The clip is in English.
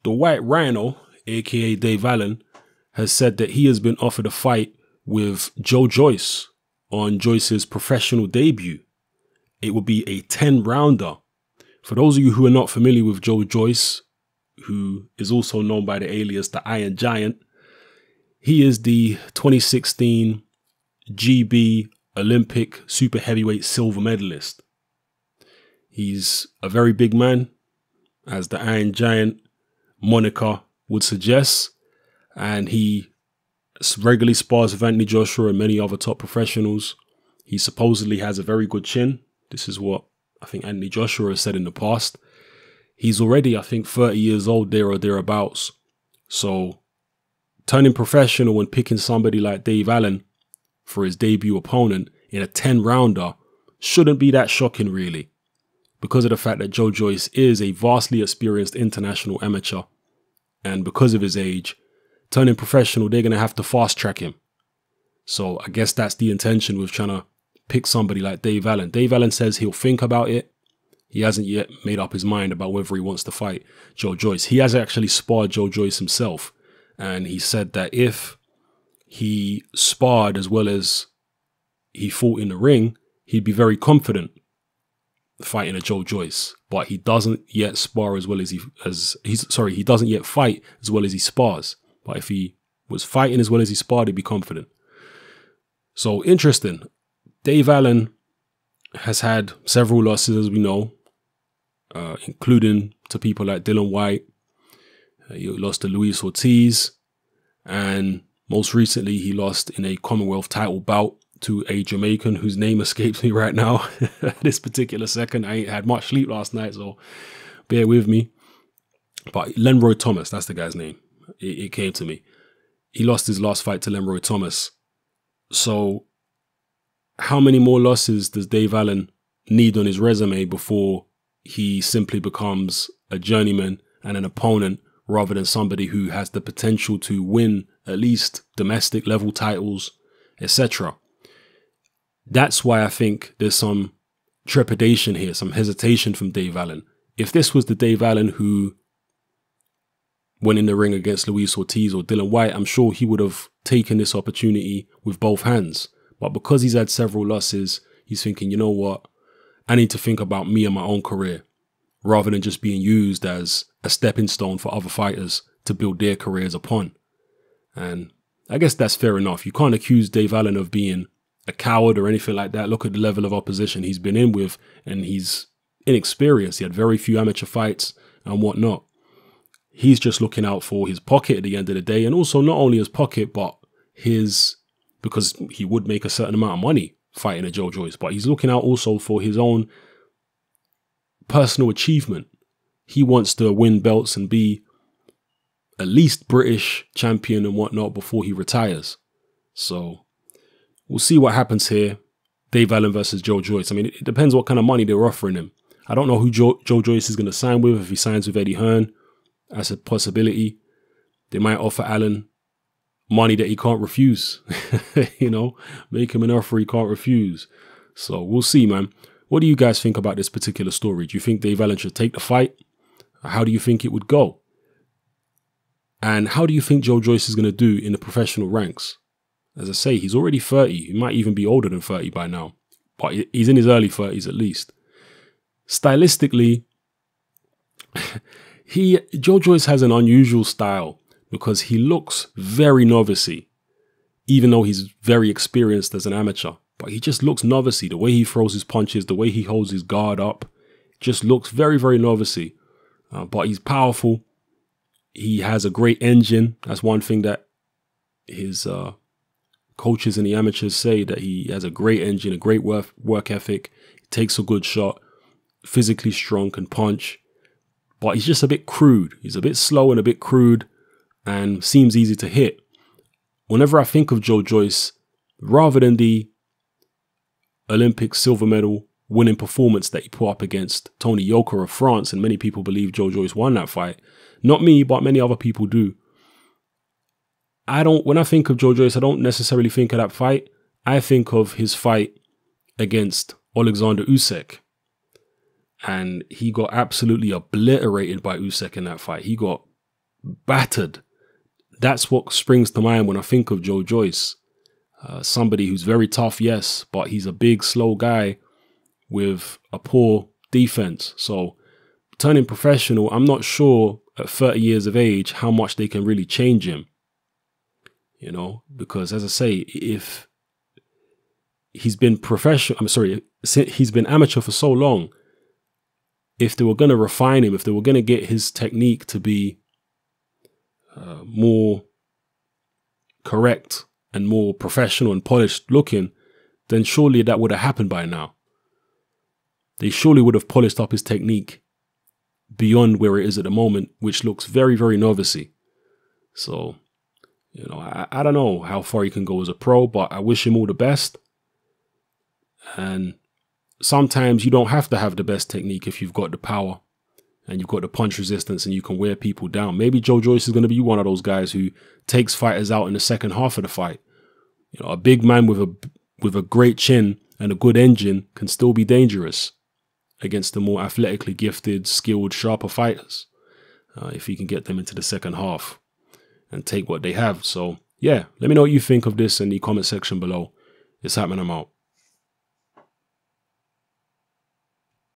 the White RHINO, aka Dave Allen, has said that he has been offered a fight with Joyce on Joyce's professional debut. It will be a 10-rounder. For those of you who are not familiar with Joyce, who is also known by the alias the Iron Giant, he is the 2016 GB Olympic super heavyweight silver medalist. He's a very big man, as the Iron Giant moniker would suggest, and he regularly spars with Anthony Joshua and many other top professionals. He supposedly has a very good chin. This is what I think Anthony Joshua has said in the past. He's already, I think, 30 years old, there or thereabouts. So turning professional and picking somebody like Dave Allen for his debut opponent in a 10-rounder shouldn't be that shocking, really, because of the fact that Joyce is a vastly experienced international amateur. And because of his age, turning professional, they're going to have to fast track him. So I guess that's the intention with trying to pick somebody like Dave Allen. Dave Allen says he'll think about it. He hasn't yet made up his mind about whether he wants to fight Joyce. He has actually sparred Joyce himself. And he said that if he sparred as well as he fought in the ring, he'd be very confident fighting a Joyce. But he doesn't yet spar as well as he doesn't yet fight as well as he spars. But if he was fighting as well as he sparred, he'd be confident. So interesting. Dave Allen has had several losses, as we know, including to people like Dillian Whyte. He lost to Luis Ortiz, and most recently he lost in a Commonwealth title bout to a Jamaican whose name escapes me right now at this particular second. I ain't had much sleep last night, so bear with me. But Lenroy Thomas, that's the guy's name. It came to me. He lost his last fight to Lenroy Thomas. So how many more losses does Dave Allen need on his resume before he simply becomes a journeyman and an opponent rather than somebody who has the potential to win at least domestic level titles, etc.? That's why I think there's some trepidation here, some hesitation from Dave Allen. If this was the Dave Allen who went in the ring against Luis Ortiz or Dillian Whyte, I'm sure he would have taken this opportunity with both hands. But because he's had several losses, he's thinking, you know what? I need to think about me and my own career rather than just being used as a stepping stone for other fighters to build their careers upon. And I guess that's fair enough. You can't accuse Dave Allen of being a coward or anything like that. Look at the level of opposition he's been in with, and he's inexperienced. He had very few amateur fights and whatnot. He's just looking out for his pocket at the end of the day, and also not only his pocket, but because he would make a certain amount of money fighting a Joyce, but he's looking out also for his own personal achievement. He wants to win belts and be at least British champion and whatnot before he retires. So we'll see what happens here. Dave Allen versus Joyce. I mean, it depends what kind of money they're offering him. I don't know who Joyce is going to sign with. If he signs with Eddie Hearn, that's a possibility. They might offer Allen money that he can't refuse. You know, make him an offer he can't refuse. So we'll see, man. What do you guys think about this particular story? Do you think Dave Allen should take the fight? How do you think it would go? And how do you think Joyce is going to do in the professional ranks? As I say, he's already 30. He might even be older than 30 by now. But he's in his early 30s at least. Stylistically, Joyce has an unusual style because he looks very novice-y, even though he's very experienced as an amateur. But he just looks novice-y. The way he throws his punches, the way he holds his guard up, just looks very, very novice-y. But he's powerful. He has a great engine. That's one thing that his coaches and the amateurs say, that he has a great engine, a great work ethic. He takes a good shot, physically strong, can punch. But he's just a bit crude. He's a bit slow and a bit crude and seems easy to hit. Whenever I think of Joyce, rather than the Olympic silver medal winning performance that he put up against Tony Yoka of France, and many people believe Joyce won that fight. Not me, but many other people do. When I think of Joyce, I don't necessarily think of that fight. I think of his fight against Alexander Usyk. And he got absolutely obliterated by Usyk in that fight. He got battered. That's what springs to mind when I think of Joe Joyce. Somebody who's very tough, yes, but he's a big, slow guy with a poor defense. So turning professional, I'm not sure at 30 years of age how much they can really change him. You know, because as I say, if he's been he's been amateur for so long, if they were going to refine him, if they were going to get his technique to be more correct and more professional and polished looking, then surely that would have happened by now. They surely would have polished up his technique beyond where it is at the moment, which looks very, very novice-y. So, you know, I don't know how far he can go as a pro, but I wish him all the best. And sometimes you don't have to have the best technique if you've got the power and you've got the punch resistance and you can wear people down. Maybe Joe Joyce is going to be one of those guys who takes fighters out in the second half of the fight. You know, a big man with a great chin and a good engine can still be dangerous against the more athletically gifted, skilled, sharper fighters, if he can get them into the second half and take what they have. So, yeah, let me know what you think of this in the comment section below. It's happening. I'm out.